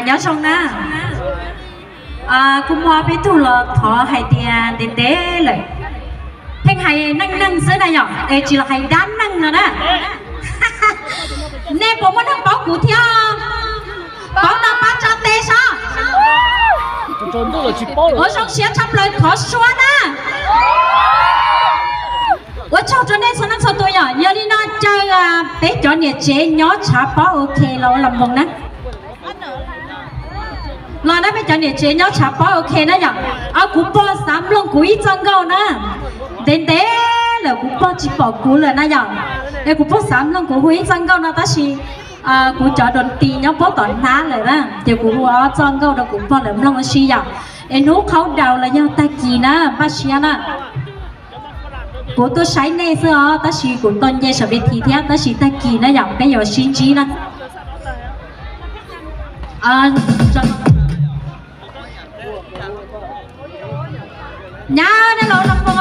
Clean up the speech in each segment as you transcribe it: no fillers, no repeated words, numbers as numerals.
nhớ xong na cũng mua biết tu là thọ hay tiền đến tế lại thanh hay năng năng dưới đây nhở chỉ là hay đán năng rồi đó nè bố muốn thằng báo cụ theo báo ta bắt cho tê sao我上学差不多考说呢我抄着那层那层多呀要你那这个别叫你姐鸟茶包 OK 了我làm vòng nè là nó bây giờ này chế nhau chả bao ok nó nhở cũng bao sắm luôn cú ít chân câu nè đến thế là cũng bao chỉ bỏ cú là nó nhở để cũng bao sắm luôn cú ít chân câu nó ta chỉ cú chọn đồn tì nhau bao tận náเลยđó thì cú ở chân câu đó cũng bao lắm luôn cái gì nhở em nấu khâu đầu là nhau ta kỳ nè bác sĩ nè cú tôi sai này xưa ta chỉ cú tuần về sẽ bị thi theo ta chỉ ta kỳ nó nhở bây giờ xin chí nè nhá nó lộ lắm không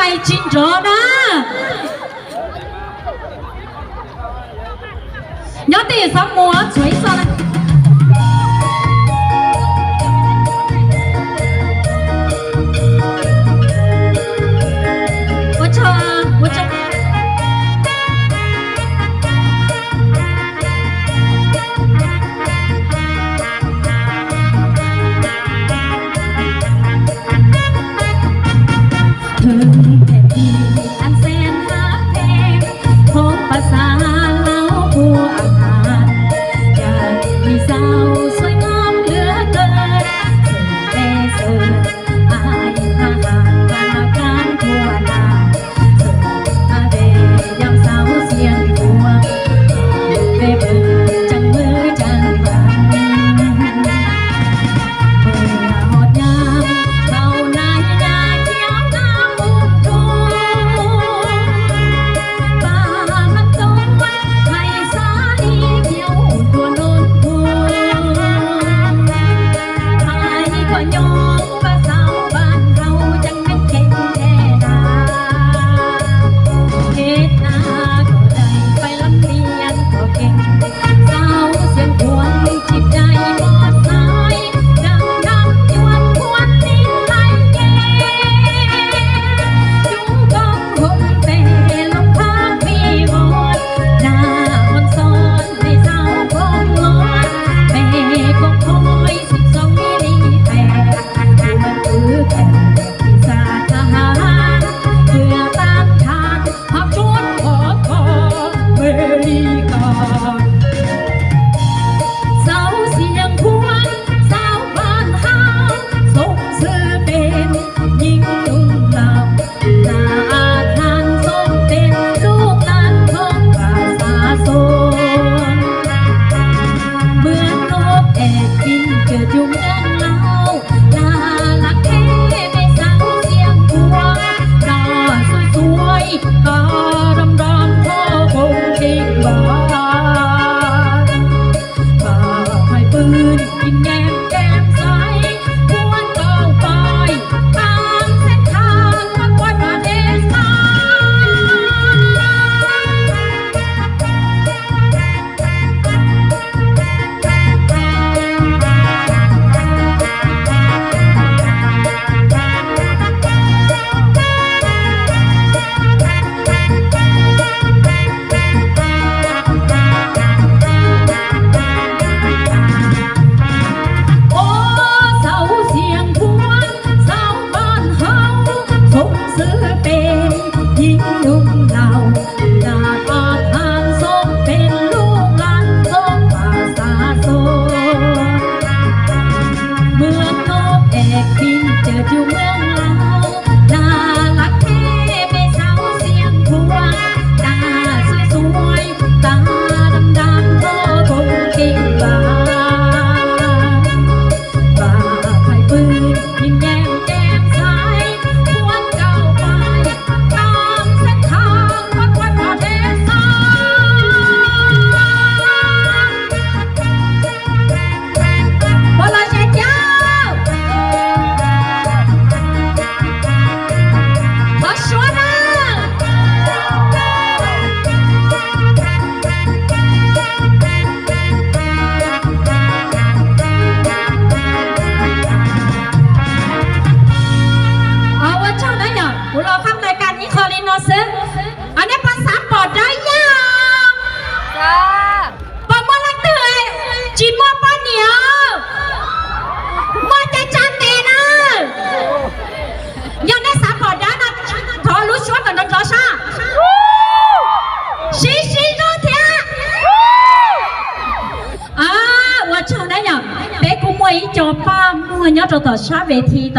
mày chín rõ đó nhớ tiền sao mua chuối sao này我这ถึงแผ่นดินอันแสนหาแพงพบภาษาเล่าผู้อาหารอยากมีสาวสวยงามเหลือเกินเสิร์ฟอายอาหารกรรมการทั่วหน้าเสิร์ฟอาเดยามสาวเสียงหัวไปเบิ่งจังมือจังบังเมื่อหอดยามเข้านายยาเขียวงามมุมทุ่งป่ามันต้นให้สาลีเขียวตัวโนนทุ่งอายก็ยอมว่าสาวบ้านเฮาจังแม่นเก่งแท้ดาเฮ็ดนาก็ได้ไปลำเลียนก็เก่งสาวเสียงพวงจิตใจบ่สายดังดำยวนพวนลิ้นไหลแก่อยู่กองห่มแต่ลมพัดมีบทหน้าอ่อนซ้อนให้สาวคงงอนแม่คงคอย12มิลลิแปดมันคือแผ่นปีศาจทหารเพื่อต้านทานหักชนขอเมริกาสาวเสียงพวงสาวบ้านเฮาส่งเสื้อเป็นหญิงนุ่งเหล่าหน้าอาถรรพ์ทรงเป็นลูกหลานของภาษาโซนเหมือนนกแอกบินเกิดอยู่เมืองลาวน่ารักแท้ไม่สาวเสียงพวงหน้าสวยๆตาดำๆพ่อคงดิ้งบานป่าไม้ปืนยิ้มแย้มแก้มใสพวนก้าวไปตามเส้นทางวัดวัดประเทศไทโอ้สาวเสียงพวงสาวบ้านเฮาส่งเสื้อเป็นหญิงนุ่งเหล่าหน้าตาทานสมเป็นลูกหลานของภาษาโซเมืองนกแอกบินเจิดอยู่เมืองลาวน่ารักแท้ไม่สาวเสียงพวงตาสวยๆตาดำๆพ่อคงเก่งบานป่าไม้ปืนยิ้มแย้มแจ่มใสพวนก้าวไปตามเส้นทางวัดวัดประเทศไทยพอเราเช็ดเจ้าพอชัวร์นะเอาว่าเจ้าได้ยังผู้รอข้ามรายการนี้คอลินอซึอันนี้ภาษาปอดได้ยัง จ้า ปอมอลักเตยจีมัวป้าเหนียวมัวใจจันเตนะยังได้สามปอดได้นะทอรู้ชวนกันดนตรชาชิโนเทียว่าเจ้าได้ยังเป๊กกูมวยจอป้ามัวเนาะต่อชาเวที